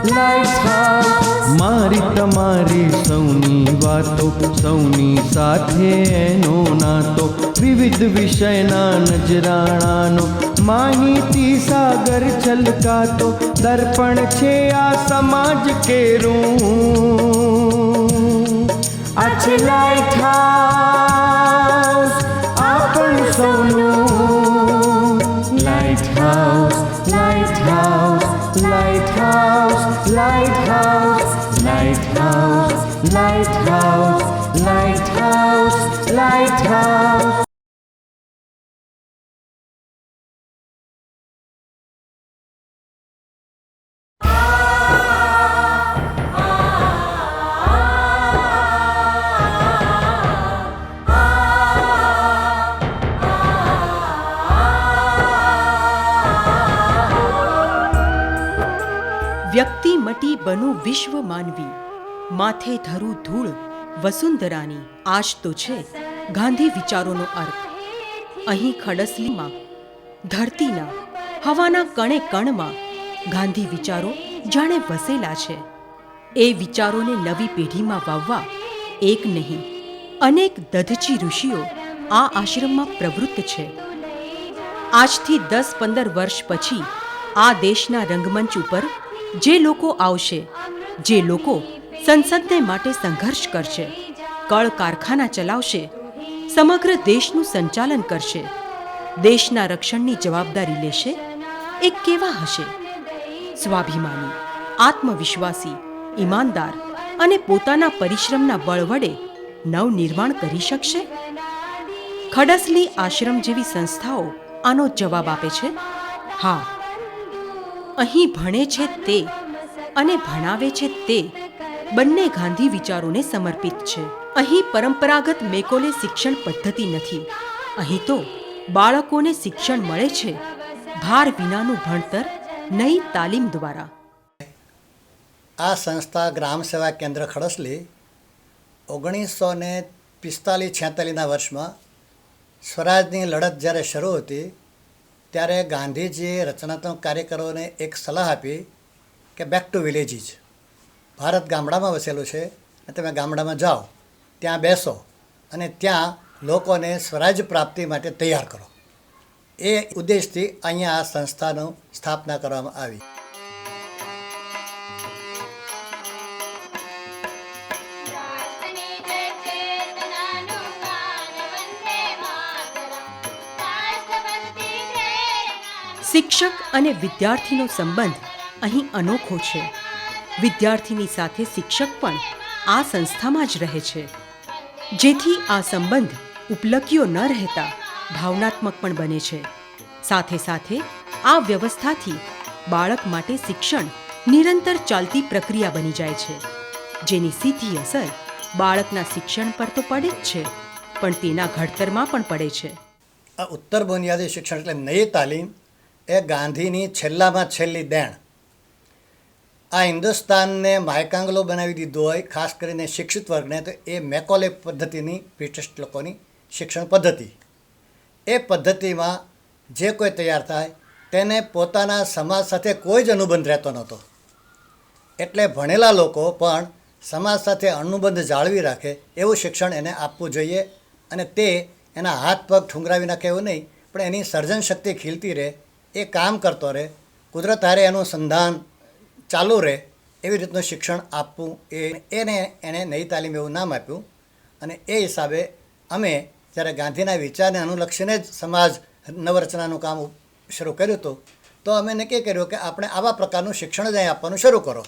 Light house. મારી તમારી સૌની વાતો, સૌની સાથે એનો નાતો, વિવિધ વિષયના નજરાણાનો માહિતી સાગર છલકાતો, દર્પણ છે આ સમાજ કેરું. આ છે લાઇટ હાઉસ આપણ સૌનું. Light house, light house, light house, light house, light house, light house, light house, light house. વ્યક્તિ મટી બનું વિશ્વ માનવી, માથે ધરું ધૂળ વસુંધરાની. આજ તો છે ગાંધી વિચારોનો અર્થ. અહીં ખડસલીમાં, ધરતીના, હવાના કણે કણમાં ગાંધી વિચારો જાણે વસેલા છે. એ વિચારોને નવી પેઢીમાં વાવવા એક નહીં, અનેક દધચી ઋષિઓ આ આશ્રમમાં પ્રવૃત્ત છે. આજથી 10-15 વર્ષ પછી આ દેશના રંગમંચ ઉપર જે લોકો આવશે, જે લોકો સંસદને માટે સંઘર્ષ કરશે, કળ કારખાના ચલાવશે, સમગ્ર દેશનું સંચાલન કરશે, દેશના રક્ષણની જવાબદારી લેશે, એ કેવા હશે? સ્વાભિમાની, આત્મવિશ્વાસી, ઈમાનદાર અને પોતાના પરિશ્રમના બળ વડે નવનિર્માણ કરી શકશે? ખડસલી આશ્રમ જેવી સંસ્થાઓ આનો જવાબ આપે છે, હા. અહીં ભણે છે તે અને ભણાવે છે તે બંને ગાંધી વિચારોને સમર્પિત છે. અહીં પરંપરાગત મેકોલે શિક્ષણ પદ્ધતિ નથી. અહીં તો બાળકોને શિક્ષણ મળે છે ભાર વિનાનું ભણતર, નઈ તાલીમ દ્વારા. આ સંસ્થા ગ્રામ સેવા કેન્દ્ર ખડસલી 1945-46ના વર્ષમાં સ્વરાજની લડત જ્યારે શરૂ હતી ત્યારે ગાંધીજીએ રચનાત્મક કાર્યકરોને એક સલાહ આપી કે બેક ટુ વિલેજીસ. ભારત ગામડામાં વસેલું છે અને તમે ગામડામાં જાઓ, ત્યાં બેસો અને ત્યાં લોકોને સ્વરાજ પ્રાપ્તિ માટે તૈયાર કરો. એ ઉદ્દેશથી અહીંયા આ સંસ્થાનું સ્થાપના કરવામાં આવી. શિક્ષક અને વિદ્યાર્થીનો સંબંધ અહીં અનોખો છે. વિદ્યાર્થીની સાથે શિક્ષક પણ આ સંસ્થામાં જ રહે છે, જેથી આ સંબંધ ઉપલક્યો ન રહેતા ભાવનાત્મક પણ બને છે. સાથે સાથે આ વ્યવસ્થાથી બાળક માટે શિક્ષણ નિરંતર ચાલતી પ્રક્રિયા બની જાય છે, જેની સીધી અસર બાળકના શિક્ષણ પર તો પડે જ છે, પણ તેના ઘડતરમાં પણ પડે છે. આ ઉત્તર બુનિયાદી શિક્ષણ એટલે નઈ તાલીમ એ ગાંધીની છેલ્લામાં છેલ્લી દેણ. આ હિન્દુસ્તાનને માયકાંગલો બનાવી દીધો હોય, ખાસ કરીને શિક્ષિત વર્ગને, તો એ મેકોલે પદ્ધતિની બ્રિટિશ લોકોની શિક્ષણ પદ્ધતિ. એ પદ્ધતિમાં જે કોઈ તૈયાર થાય તેને પોતાના સમાજ સાથે કોઈ જ અનુબંધ રહેતો નહોતો. એટલે ભણેલા લોકો પણ સમાજ સાથે અનુબંધ જાળવી રાખે એવું શિક્ષણ એને આપવું જોઈએ. અને તે એના હાથ પગ ઠુંગરાવી નાખે એવું નહીં, પણ એની સર્જન શક્તિ ખીલતી રહે, એ કામ કરતો રહે, કુદરત હારે એનું સંધાન ચાલુ રહે, એવી રીતનું શિક્ષણ આપવું. એને નઈ તાલીમ એવું નામ આપ્યું. અને એ હિસાબે અમે જ્યારે ગાંધીના વિચારને અનુલક્ષીને જ સમાજ નવરચનાનું કામ શરૂ કર્યું હતું, તો અમે નક્કી કર્યું કે આપણે આવા પ્રકારનું શિક્ષણ જ અહીં આપવાનું શરૂ કરો.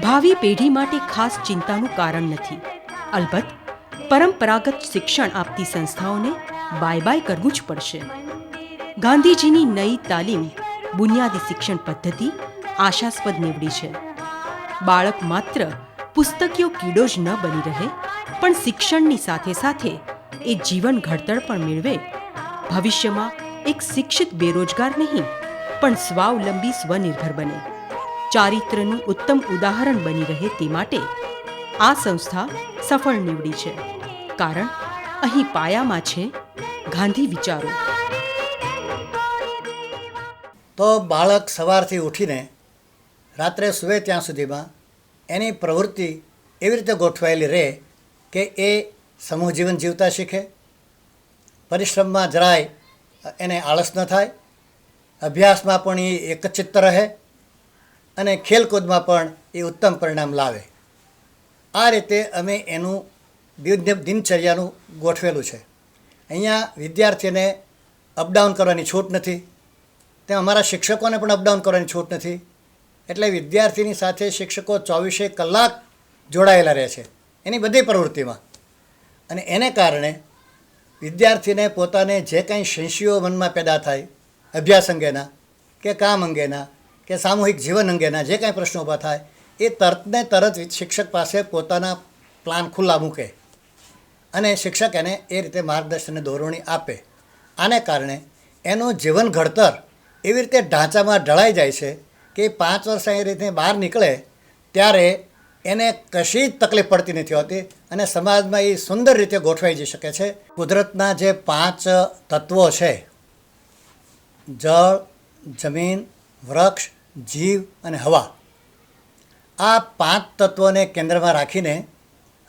ભાવિ પેઢી માટે ખાસ ચિંતાનું કારણ નથી. અલબત્ત પરંપરાગત શિક્ષણ આપતી સંસ્થાઓને બાય બાય કરવું જ પડશે. ગાંધીજીની નઈ તાલીમ બુનિયાદી શિક્ષણ પદ્ધતિ આશાસ્પદ નીવડી છે. બાળક માત્ર પુસ્તકીય કીડો જ ન બની રહે, પણ શિક્ષણની સાથે સાથે એ જીવન ઘડતર પણ મેળવે. ભવિષ્યમાં એક શિક્ષિત બેરોજગાર નહીં, પણ સ્વાવલંબી સ્વનિર્ભર બને, ચારિત્રનું ઉત્તમ ઉદાહરણ બની રહે તે માટે આ સંસ્થા સફળ નીવડી છે. કારણ અહીં પાયામાં છે ગાંધી વિચારો. તો બાળક સવારથી ઉઠીને રાત્રે સૂવે ત્યાં સુધીમાં એની પ્રવૃત્તિ એવી રીતે ગોઠવાયેલી રહે કે એ સમૂહ જીવન જીવતા શીખે, પરિશ્રમમાં જરાય એને આળસ ન થાય, અભ્યાસમાં પણ એ એકચિત્ત રહે અને ખેલકૂદમાં પણ એ ઉત્તમ પરિણામ લાવે. આ રીતે અમે એનું દિનચર્યાનું ગોઠવેલું છે. અહીંયા વિદ્યાર્થીને અપડાઉન કરવાની છૂટ નથી, તેમ અમારા શિક્ષકોને પણ અપડાઉન કરવાની છૂટ નથી. એટલે વિદ્યાર્થીની સાથે શિક્ષકો 24 કલાક જોડાયેલા રહે છે એની બધી પ્રવૃત્તિમાં. અને એને કારણે વિદ્યાર્થીને પોતાને જે કંઈ સંશયો મનમાં પેદા થાય અભ્યાસ અંગેના કે કામ અંગેના કે સામૂહિક જીવન અંગેના જે કાંઈ પ્રશ્નો ઊભા થાય એ તરતને તરત શિક્ષક પાસે પોતાના પ્લાન ખુલ્લા મૂકે અને શિક્ષક એને એ રીતે માર્ગદર્શન અને દોરવણી આપે. આને કારણે એનું જીવન ઘડતર એવી રીતે ઢાંચામાં ઢળાઈ જાય છે કે 5 વર્ષ એ રીતે બહાર નીકળે ત્યારે એને કશી જ તકલીફ પડતી નથી હોતી અને સમાજમાં એ સુંદર રીતે ગોઠવાઈ જઈ શકે છે. કુદરતના જે 5 તત્વો છે, જળ, જમીન, વૃક્ષ, જીવ અને હવા, આ 5 તત્વોને કેન્દ્રમાં રાખીને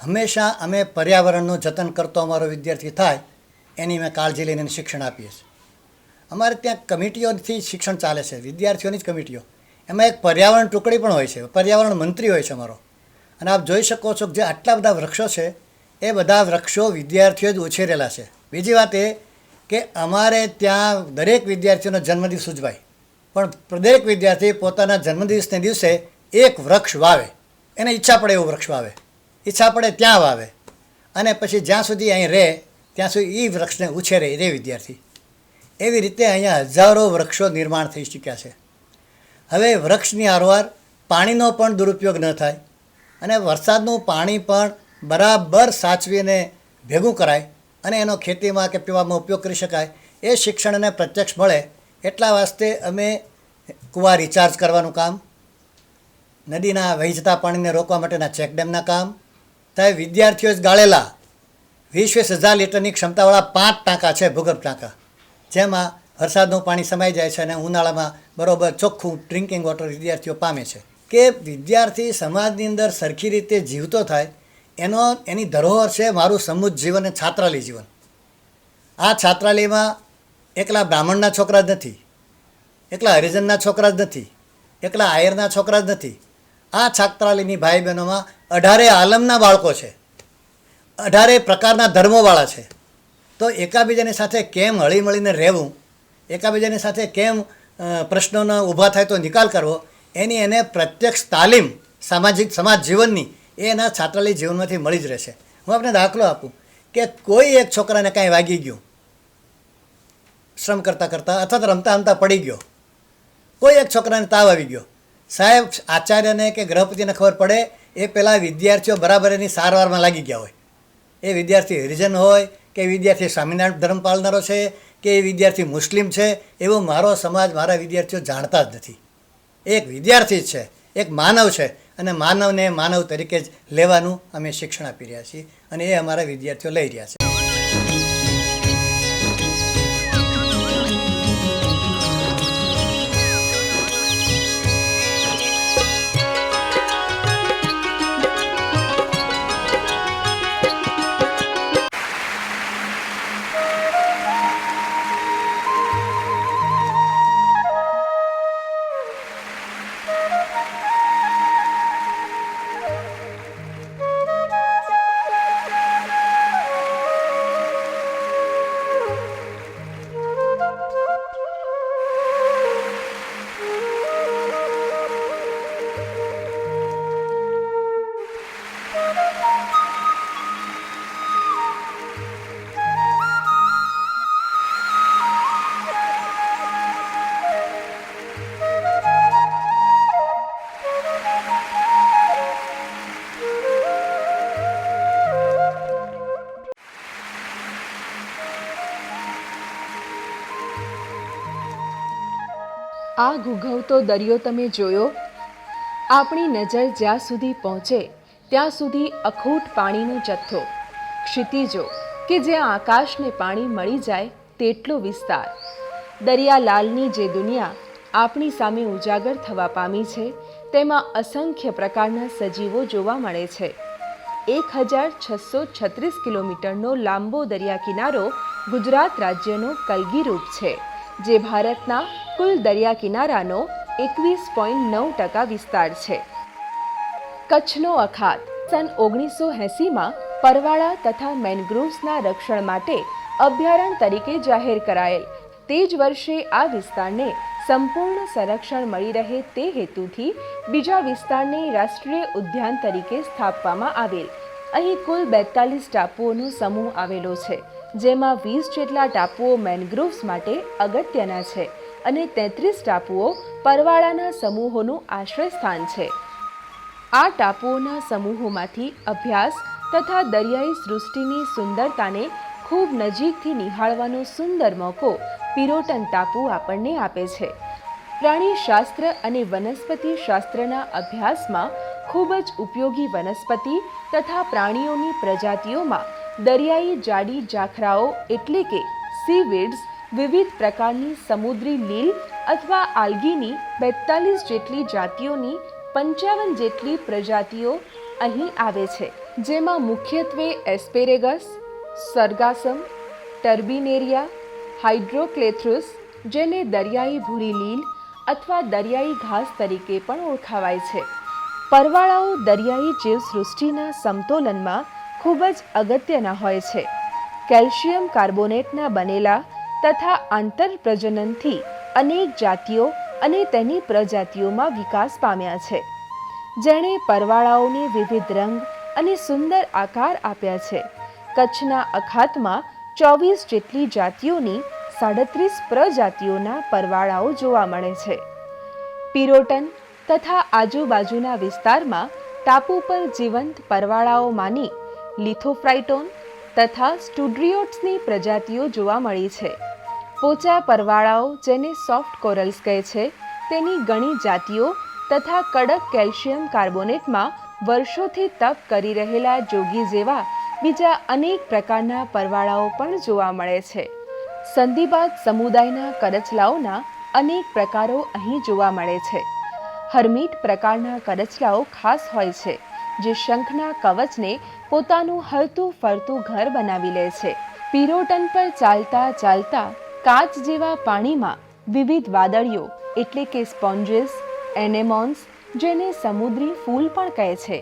હંમેશા અમે પર્યાવરણનું જતન કરતો અમારો વિદ્યાર્થી થાય એની અમે કાળજી લઈને શિક્ષણ આપીએ છીએ. અમારે ત્યાં કમિટીઓથી શિક્ષણ ચાલે છે, વિદ્યાર્થીઓની જ કમિટીઓ. એમાં એક પર્યાવરણ ટુકડી પણ હોય છે, પર્યાવરણ મંત્રી હોય છે અમારો. અને આપ જોઈ શકો છો કે જે આટલા બધા વૃક્ષો છે એ બધા વૃક્ષો વિદ્યાર્થીઓ જ ઉછેરેલા છે. બીજી વાત એ કે અમારે ત્યાં દરેક વિદ્યાર્થીઓનો જન્મદિવસ ઉજવાય, પણ દરેક વિદ્યાર્થી પોતાના જન્મદિવસને દિવસે એક વૃક્ષ વાવે. એને ઈચ્છા પડે એવું વૃક્ષ વાવે, ઈચ્છા પડે ત્યાં વાવે અને પછી જ્યાં સુધી અહીં રહે ત્યાં સુધી એ વૃક્ષને ઉછેરે એ વિદ્યાર્થી. એવી રીતે અહીંયા હજારો વૃક્ષો નિર્માણ થઈ ચૂક્યા છે. હવે વૃક્ષની આરવાર પાણીનો પણ દુરુપયોગ ન થાય અને વરસાદનું પાણી પણ બરાબર સાચવીને ભેગું કરાય અને એનો ખેતીમાં કે પીવામાં ઉપયોગ કરી શકાય એ શિક્ષણને પ્રત્યક્ષ મળે. એટલા વાસ્તે અમે કૂવા રિચાર્જ કરવાનું કામ, નદીના વહી જતા પાણીને રોકવા માટેના ચેકડેમના કામ, ત્યારે વિદ્યાર્થીઓએ જ ગાળેલા 20,000 લીટરની ક્ષમતાવાળા 5 ટાંકા છે, ભૂગર્ભ ટાંકા, જેમાં વરસાદનું પાણી સમાઈ જાય છે અને ઉનાળામાં બરાબર ચોખ્ખું ડ્રિંકિંગ વોટર વિદ્યાર્થીઓ પામે છે. કે વિદ્યાર્થી સમાજની અંદર સરખી રીતે જીવતો થાય એની ધરોહર છે મારું સમૃદ્ધ જીવન અને છાત્રાલય જીવન. આ છાત્રાલયમાં એકલા બ્રાહ્મણના છોકરા જ નથી, એકલા હરિજનના છોકરા જ નથી, એકલા આયરના છોકરા જ નથી. આ છાત્રાલયની ભાઈ બહેનોમાં 18 આલમના બાળકો છે, 18 પ્રકારના ધર્મોવાળા છે. તો એકાબીજાની સાથે કેમ હળીમળીને રહેવું, એકાબીજાની સાથે કેમ પ્રશ્નોનો ઊભા થાય તો નિકાલ કરવો, એની એને પ્રત્યક્ષ તાલીમ સમાજ જીવનની એ એના છાત્રાલય જીવનમાંથી મળી જ રહેશે. હું આપને દાખલો આપું કે કોઈ એક છોકરાને કાંઈ વાગી ગયું શ્રમ કરતાં કરતાં અથવા તો રમતા રમતા પડી ગયો, કોઈ એક છોકરાને તાવ આવી ગયો, સાહેબ આચાર્યને કે ગૃહપતિને ખબર પડે એ પહેલાં વિદ્યાર્થીઓ બરાબર એની સારવારમાં લાગી ગયા હોય. એ વિદ્યાર્થી હરિજન હોય કે વિદ્યાર્થી સ્વામિનારાયણ ધર્મ પાળનારો છે કે એ વિદ્યાર્થી મુસ્લિમ છે, એવું મારો સમાજ, મારા વિદ્યાર્થીઓ જાણતા જ નથી. એક વિદ્યાર્થી જ છે, એક માનવ છે અને માનવને માનવ તરીકે જ લેવાનું અમે શિક્ષણ આપી રહ્યા છીએ અને એ અમારા વિદ્યાર્થીઓ લઈ રહ્યા છે. આ ઘૂઘવતો દરિયો તમે જોયો? આપણી નજર જ્યાં સુધી પહોંચે ત્યાં સુધી અખૂટ પાણીનો જથ્થો, ક્ષિતિજો, કે જ્યાં આકાશને પાણી મળી જાય તેટલો વિસ્તાર. દરિયાલાલની જે દુનિયા આપણી સામે ઉજાગર થવા પામી છે તેમાં અસંખ્ય પ્રકારના સજીવો જોવા મળે છે. 1636 કિલોમીટરનો લાંબો દરિયા કિનારો ગુજરાત રાજ્યનો કલગીરૂપ છે, જે ભારતના કુલ દરિયા કિનારાનો 21.9% વિસ્તાર છે. કચ્છનો અખાત સન 1980માં પરવાળા તથા મેનગ્રોવ્સના રક્ષણ માટે અભયારણ્ય તરીકે જાહેર કરાયેલ. તે જ વર્ષે આ વિસ્તારને સંપૂર્ણ સંરક્ષણ મળી રહે તે હેતુથી બીજા વિસ્તારને રાષ્ટ્રીય ઉદ્યાન તરીકે સ્થાપવામાં આવેલ. અહીં કુલ 42 ટાપુઓનો સમૂહ આવેલો છે, જેમાં 20 જેટલા ટાપુઓ મેનગ્રોવ્સ માટે અગત્યના છે અને 33 ટાપુઓ પરવાળાના સમૂહોનું આશ્રય સ્થાન છે. આ ટાપુઓના સમૂહોમાંથી અભ્યાસ તથા દરિયાઈ સૃષ્ટિની સુંદરતાને ખૂબ નજીકથી નિહાળવાનો સુંદર મોકો પિરોટન ટાપુ આપણને આપે છે. પ્રાણીશાસ્ત્ર અને વનસ્પતિ શાસ્ત્રના અભ્યાસમાં ખૂબ જ ઉપયોગી વનસ્પતિ તથા પ્રાણીઓની પ્રજાતિઓમાં દરિયાઈ જાડી જાખરાઓ એટલે કે સીવીડ્સ, વિવિધ પ્રકારની સમુદ્રી લીલ અથવા આલ્ગીની 42 જેટલી જાતિઓની 55 જેટલી પ્રજાતિઓ અહીં આવે છે, જેમાં મુખ્યત્વે એસ્પેરેગસ, સરગાસમ, ટર્બિનેરિયા, હાઇડ્રોક્લેથ્રુસ, જેને દરિયાઈ ભૂરી લીલ અથવા દરિયાઈ ઘાસ તરીકે પણ ઓળખાવાય છે. પરવાળાઓ દરિયાઈ જીવસૃષ્ટિના સમતોલનમાં ખૂબ જ અગત્યના હોય છે. કેલ્શિયમ કાર્બોનેટના બનેલા તથા આંતરપ્રજનનથી અનેક જાતિઓ અને તેની પ્રજાતિઓમાં વિકાસ પામ્યા છે, જેણે પરવાળાઓને વિવિધ રંગ અને સુંદર આકાર આપ્યા છે. કચ્છના અખાતમાં 24 જેટલી જાતિઓની 37 પ્રજાતિઓના પરવાળાઓ જોવા મળે છે. પિરોટન તથા આજુબાજુના વિસ્તારમાં ટાપુ પર જીવંત પરવાળાઓમાંની લિથોફ્રાઇટોન તથા સ્ટુડ્રીઓટ્સની પ્રજાતિઓ જોવા મળી છે. પોચા પરવાળાઓ, જેને સોફ્ટ કોરલ્સ કહે છે, તેની ઘણી જાતિઓ તથા કડક કેલ્શિયમ કાર્બોનેટમાં વર્ષોથી તપ કરી રહેલા જોગી જેવા બીજા અનેક પ્રકારના પરવાળાઓ પણ જોવા મળે છે. સંધિબાદ સમુદાયના કરચલાઓના અનેક પ્રકારો અહીં જોવા મળે છે. હર્મીટ પ્રકારના કરચલાઓ ખાસ હોય છે, જે શંખના કવચને પોતાનું હરતું ફરતું ઘર બનાવી લે છે. પિરોટન પર ચાલતા ચાલતા કાચ જેવા પાણીમાં વિવિધ વાદળીઓ એટલે કે સ્પોન્જીસ, એનેમોન્સ, જેને સમુદ્રી ફૂલ પણ કહે છે,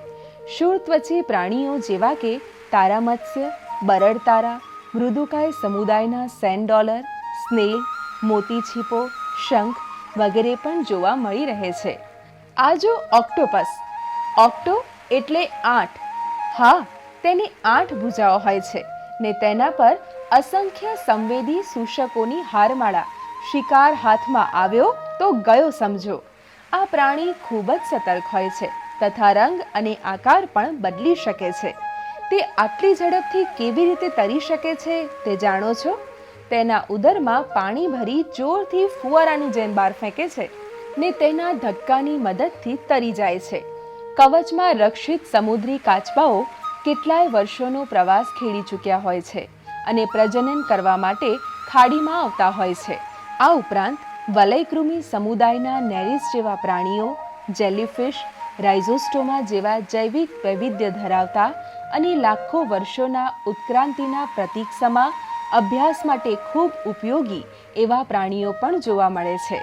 શૂળત્વચી પ્રાણીઓ જેવા કે તારામત્સ્ય, બરડ તારા, મૃદુકાય સમુદાયના સેન્ડ ડોલર, સ્નેલ, મોતી છીપો, શંખ વગેરે પણ જોવા મળી રહે છે. આ જો ઓક્ટોપસ, ઓક્ટો એટલે 8, હા, તેની 8 ભુજાઓ હોય છે ને તેના પર અસંખ્ય સંવેદી સૂષકોની હારમાળા. શિકાર હાથમાં આવ્યો તો ગયો સમજો. આ પ્રાણી ખૂબ જ સતર્ક હોય છે તથા રંગ અને આકાર પણ બદલી શકે છે. તે આટલી ઝડપથી કેવી રીતે તરી શકે છે તે જાણો છો? તેના ઉદરમાં પાણી ભરી જોરથી ફુવારાની જેમ બહાર ફેંકે છે ને તેના ધક્કાની મદદથી તરી જાય છે. કવચમાં રક્ષિત સમુદ્રી કાચબાઓ કેટલાય વર્ષોનો પ્રવાસ ખેડી ચૂક્યા હોય છે અને પ્રજનન કરવા માટે ખાડીમાં આવતા હોય છે. આ ઉપરાંત વલયકૃમિ સમુદાયના નેરિસ જેવા પ્રાણીઓ, જેલીફિશ, રાઇઝોસ્ટોમા જેવા જૈવિક વૈવિધ્ય ધરાવતા અને લાખો વર્ષોના ઉત્ક્રાંતિના પ્રતીક સમા અભ્યાસ માટે ખૂબ ઉપયોગી એવા પ્રાણીઓ પણ જોવા મળે છે.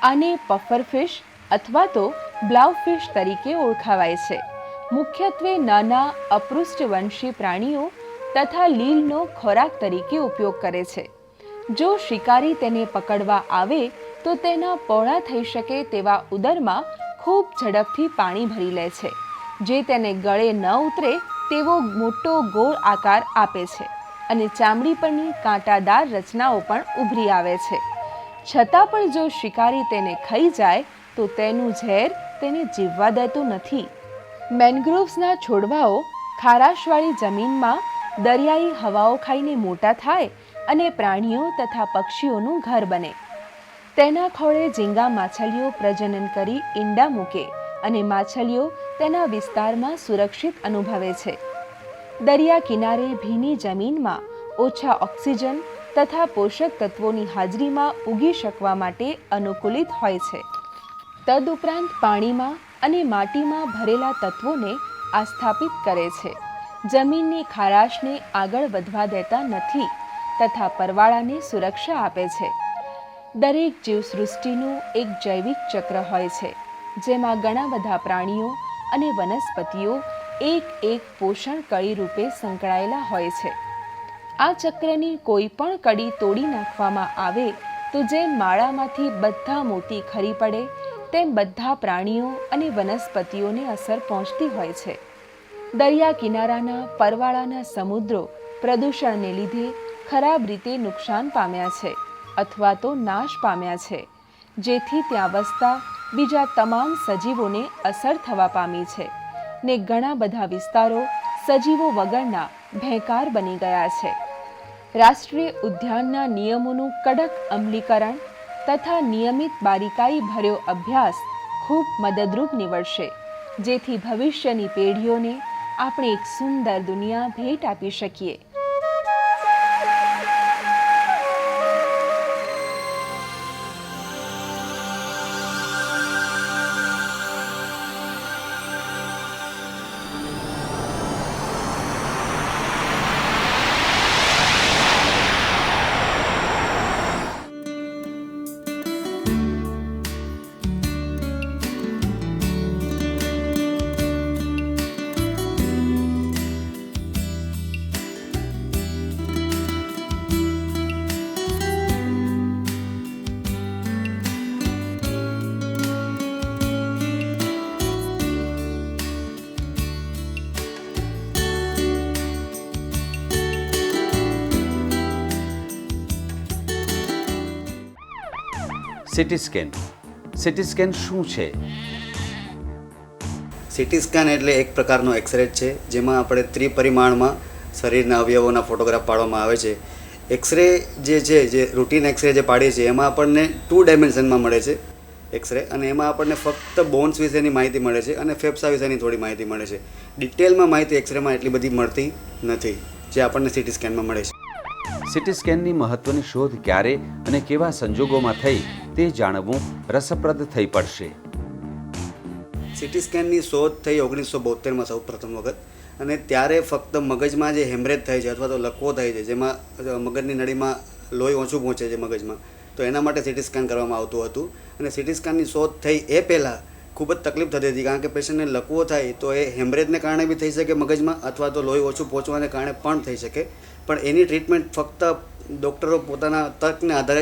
આને પફરફિશ અથવા તો બ્લાઉફિશ તરીકે ઓળખાવાય છે. મુખ્યત્વે નાના અપૃષ્ઠવંશી પ્રાણીઓ તથા લીલનો ખોરાક તરીકે ઉપયોગ કરે છે. જો શિકારી તેને પકડવા આવે તો તેના પહોળા થઈ શકે તેવા ઉદરમાં ખૂબ ઝડપથી પાણી ભરી લે છે, જે તેને ગળે ન ઉતરે તેવો મોટો ગોળ આકાર આપે છે અને ચામડી પરની કાંટાદાર રચનાઓ પણ ઉભરી આવે છે. છતાં પણ જો શિકારી તેને ખાઈ જાય તો તેનું ઝેર તેને જીવવા દેતું નથી. મેનગ્રોવ્સના છોડવાઓ ખારાશવાળી જમીનમાં દરિયાઈ હવાઓ ખાઈને મોટા થાય અને પ્રાણીઓ તથા પક્ષીઓનું ઘર બને. તેના ખોળે ઝીંગા માછલીઓ પ્રજનન કરી ઈંડા મૂકે અને માછલીઓ તેના વિસ્તારમાં સુરક્ષિત અનુભવે છે. દરિયા કિનારે ભીની જમીનમાં ઓછા ઓક્સિજન તથા પોષક તત્વોની હાજરીમાં ઉગી શકવા માટે અનુકૂલિત હોય છે. તદુપરાંત પાણીમાં અને માટીમાં ભરેલા તત્વોને આસ્થાપિત કરે છે, જમીનની ખારાશને આગળ વધવા દેતા નથી તથા પરવાળાને સુરક્ષા આપે છે. દરેક જીવસૃષ્ટિનું એક જૈવિક ચક્ર હોય છે, જેમાં ઘણા બધા પ્રાણીઓ અને વનસ્પતિઓ એક એક પોષણ કડી રૂપે સંકળાયેલા હોય છે. આ ચક્રની કોઈ પણ કડી તોડી નાખવામાં આવે તો જેમ માળામાંથી બધા મોતી ખરી પડે તેમ બધા પ્રાણીઓ અને વનસ્પતિઓને અસર પહોંચતી હોય છે. દરિયા કિનારાના પરવાળાના સમુદ્રો પ્રદૂષણને લીધે ખરાબ રીતે નુકસાન પામ્યા છે અથવા તો નાશ પામ્યા છે, જેથી ત્યાં વસતા બીજા તમામ સજીવોને અસર થવા પામી છે ને ઘણા બધા વિસ્તારો સજીવો વગરના ભેંકાર બની ગયા છે. રાષ્ટ્રીય ઉદ્યાનના નિયમોનું કડક અમલીકરણ તથા નિયમિત બારીકાઈ ભર્યો અભ્યાસ ખૂબ મદદરૂપ નીવડશે, જેથી ભવિષ્યની પેઢીઓને આપણે એક સુંદર દુનિયા ભેટ આપી શકીએ. સિટી સ્કેન શું છે? સિટી સ્કેન એટલે એક પ્રકારનો એક્સરે છે, જેમાં આપણે ત્રિપરિમાણમાં શરીરના અવયવોના ફોટોગ્રાફ પાડવામાં આવે છે. એક્સરે જે રૂટીન એક્સરે જે પાડીએ છીએ એમાં આપણને 2 ડાયમેન્શનમાં મળે છે એક્સરે, અને એમાં આપણને ફક્ત બોન્સ વિશેની માહિતી મળે છે અને ફેફસા વિશેની થોડી માહિતી મળે છે. ડિટેલમાં માહિતી એક્સરેમાં એટલી બધી મળતી નથી જે આપણને સિટી સ્કેનમાં મળે છે. સિટી સ્કેનની મહત્વની શોધ ક્યારે અને કેવા સંજોગોમાં થઈ તે જાણવું રસપ્રદ થઈ પડશે. સિટી સ્કેનની શોધ થઈ 1972માં સૌ પ્રથમ વખત, અને ત્યારે ફક્ત મગજમાં જે હેમરેજ થાય છે અથવા તો લકવો થાય છે, જેમાં મગજની નળીમાં લોહી ઓછું પહોંચે છે મગજમાં, તો એના માટે સિટી સ્કેન કરવામાં આવતું હતું. અને સિટી સ્કેનની શોધ થઈ એ પહેલાં ખૂબ જ તકલીફ થતી હતી, કારણ કે પેશન્ટને લકવો થાય તો એ હેમરેજને કારણે બી થઈ શકે મગજમાં, અથવા તો લોહી ઓછું પહોંચવાને કારણે પણ થઈ શકે. પણ એની ટ્રીટમેન્ટ ફક્ત ડૉક્ટરો પોતાના તર્કને આધારે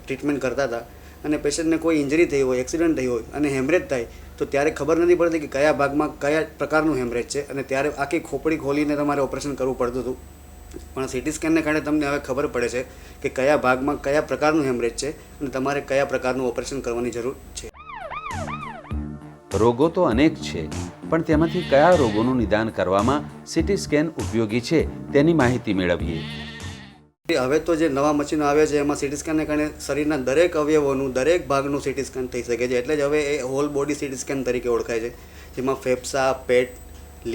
ટ્રીટમેન્ટ કરતા હતા, અને પેશન્ટને કોઈ ઇન્જરી થઈ હોય, એક્સિડન્ટ થઈ હોય અને હેમરેજ થાય તો ત્યારે ખબર નથી પડતી કે કયા ભાગમાં કયા પ્રકારનું હેમરેજ છે, અને ત્યારે આખી ખોપડી ખોલીને તમારે ઓપરેશન કરવું પડતું હતું. પણ સિટી સ્કેનને કારણે તમને હવે ખબર પડે છે કે કયા ભાગમાં કયા પ્રકારનું હેમરેજ છે અને તમારે કયા પ્રકારનું ઓપરેશન કરવાની જરૂર છે. રોગો તો અનેક છે, પણ તેમાંથી કયા રોગોનું નિદાન કરવામાં સિટી સ્કેન ઉપયોગી છે તેની માહિતી મેળવીએ. હવે તો જે નવા મશીનો આવ્યા છે એમાં સિટી સ્કેનને કારણે શરીરના દરેક અવયવોનું દરેક ભાગનું સિટી સ્કેન થઈ શકે છે, એટલે જ હવે એ હોલ બોડી સિટી સ્કેન તરીકે ઓળખાય છે, જેમાં ફેફસા, પેટ,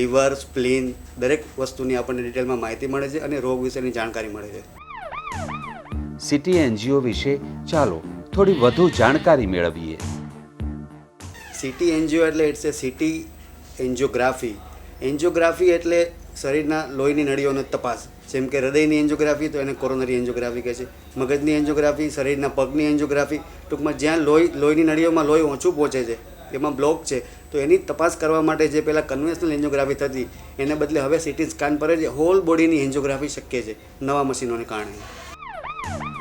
લીવર, સ્પ્લીન દરેક વસ્તુની આપણને ડિટેલમાં માહિતી મળે છે અને રોગ વિશેની જાણકારી મળે છે. સિટી એનજીઓ વિશે ચાલો થોડી વધુ જાણકારી મેળવીએ. સિટી એનજીઓ એટલે it's a CT angiography. Angiography એટલે શરીરના લોહીની નળીઓનો તપાસ. જેમ કે હૃદયની એન્જિયોગ્રાફી તો એને કોરોનરી એન્જિયોગ્રાફી કહે છે, મગજની એન્જિયોગ્રાફી, શરીરના પગની એન્જિયોગ્રાફી, ટૂંકમાં જ્યાં લોહીની નળીઓમાં લોહી ઓછું પહોંચે છે, એમાં બ્લોક છે, તો એની તપાસ કરવા માટે જે પહેલાં કન્વેન્શનલ એન્જિયોગ્રાફી થતી એને બદલે હવે સિટી સ્કેન પર જ હોલ બોડીની એન્જિયોગ્રાફી શક્ય છે નવા મશીનોને કારણે.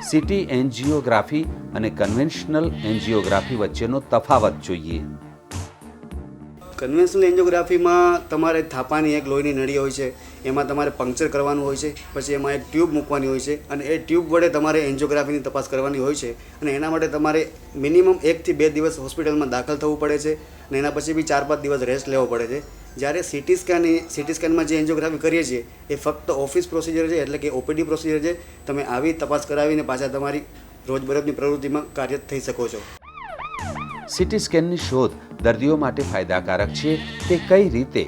સિટી એન્જિયોગ્રાફી અને કન્વેન્શનલ એન્જિયોગ્રાફી વચ્ચેનો તફાવત જોઈએ. કન્વેન્શનલ એન્જિયોગ્રાફીમાં તમારે થાપાની એક લોહીની નળી હોય છે, એમાં તમારે પંક્ચર કરવાનું હોય છે, પછી એમાં એક ટ્યુબ મૂકવાની હોય છે, અને એ ટ્યુબ વડે તમારે એન્જિયોગ્રાફીની તપાસ કરવાની હોય છે, અને એના માટે તમારે મિનિમમ 1 થી 2 દિવસ હોસ્પિટલમાં દાખલ થવું પડે છે, અને એના પછી બી 4-5 દિવસ રેસ્ટ લેવો પડે છે. જ્યારે સિટી સ્કેનમાં જે એન્જિયોગ્રાફી કરીએ છીએ એ ફક્ત ઓફિસ પ્રોસિજર છે, એટલે કે ઓપીડી પ્રોસિજર છે. તમે આવી તપાસ કરાવીને પાછા તમારી રોજબરોજની પ્રવૃત્તિમાં કાર્યરત થઈ શકો છો. સિટી સ્કેનની શોધ દર્દીઓ માટે ફાયદાકારક છે તે કઈ રીતે?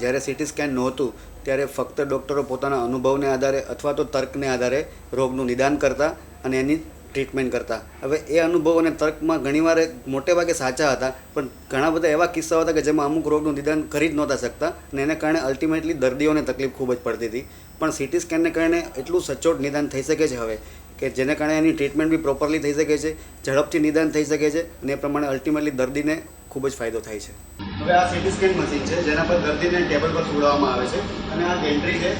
જ્યારે સીટી સ્કેન નહોતું ત્યારે ફક્ત ડૉક્ટરો પોતાના અનુભવને આધારે અથવા તો તર્કને આધારે રોગનું નિદાન કરતા અને એની ટ્રીટમેન્ટ કરતા. હવે એ અનુભવ અને તર્કમાં ઘણીવાર મોટે ભાગે સાચા હતા, પણ ઘણા બધા એવા કિસ્સાઓ હતા કે જેમાં અમુક રોગનું નિદાન કરી જ નહોતા શકતા અને એને કારણે અલ્ટિમેટલી દર્દીઓને તકલીફ ખૂબ જ પડતી હતી. પણ સીટી સ્કેનને કારણે એટલું સચોટ નિદાન થઈ શકે છે હવે કે જેને કારણે એની ટ્રીટમેન્ટ બી પ્રોપરલી થઈ શકે છે, ઝડપથી નિદાન થઈ શકે છે અને એ પ્રમાણે અલ્ટિમેટલી દર્દીને ખૂબ જ ફાયદો થાય છે. હવે આ સીટી સ્કેન મશીન છે જેના પર દર્દીને ટેબલ પર સુવડાવવામાં આવે છે અને આ ગેન્ટ્રી છે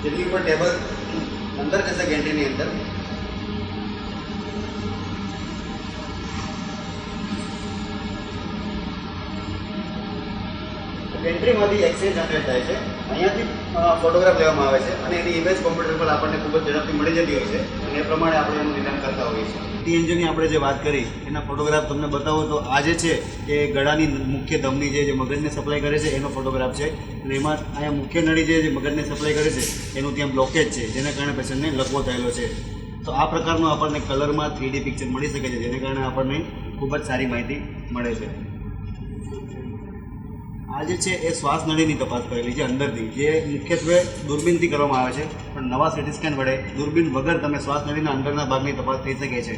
જેની ઉપર ટેબલ અંદર જશે. ગેન્ટ્રીની અંદર ગેન્ટ્રીમાંથી એક્સરે જનરેટ થાય છે, અહીંયાથી ફોટોગ્રાફ લેવામાં આવે છે અને એની ઇમેજ કોમ્પ્યુટર પર આપણને ખૂબ જ ઝડપથી મળી જતી હોય છે અને એ પ્રમાણે આપણે એનું નિદાન કરતા હોઈએ છીએ. એન્જિનની આપણે જે વાત કરી એના ફોટોગ્રાફ તમને બતાવો તો આ જે છે એ ગળાની મુખ્ય ધમની જે મગજને સપ્લાય કરે છે એનો ફોટોગ્રાફ છે અને એમાં અહીંયા મુખ્ય નળી જે મગજને સપ્લાય કરે છે એનું ત્યાં બ્લોકેજ છે જેના કારણે પેશન્ટને લકવો થયેલો છે. તો આ પ્રકારનું આપણને કલરમાં 3D પિક્ચર મળી શકે છે જેને કારણે આપણને ખૂબ જ સારી માહિતી મળે છે. આ જે છે એ શ્વાસ નળીની તપાસ કરેલી છે અંદરથી, જે મુખ્યત્વે દૂરબીનથી કરવામાં આવે છે, પણ નવા સીટી સ્કેન વડે દૂરબીન વગર તમે શ્વાસ નળીના અંદરના ભાગની તપાસ થઈ શકે છે.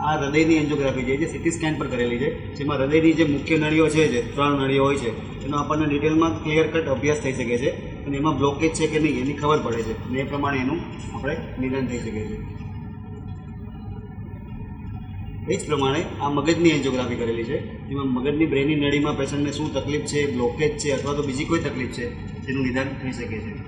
આ હૃદયની એન્જિયોગ્રાફી છે જે સીટી સ્કેન પર કરેલી છે, જેમાં હૃદયની જે મુખ્ય નળીઓ છે જે 3 નળીઓ હોય છે એનો આપણને ડિટેલમાં ક્લિયર કટ અભ્યાસ થઈ શકે છે અને એમાં બ્લોકેજ છે કે નહીં એની ખબર પડે છે અને એ પ્રમાણે એનું આપણે નિદાન થઈ શકે છે. એ જ પ્રમાણે આ મગજની એન્જિયોગ્રાફી કરેલી છે જેમાં મગજની બ્રેનની નળીમાં પેશન્ટને શું તકલીફ છે, બ્લોકેજ છે અથવા તો બીજી કોઈ તકલીફ છે તેનું નિદાન થઈ શકે છે.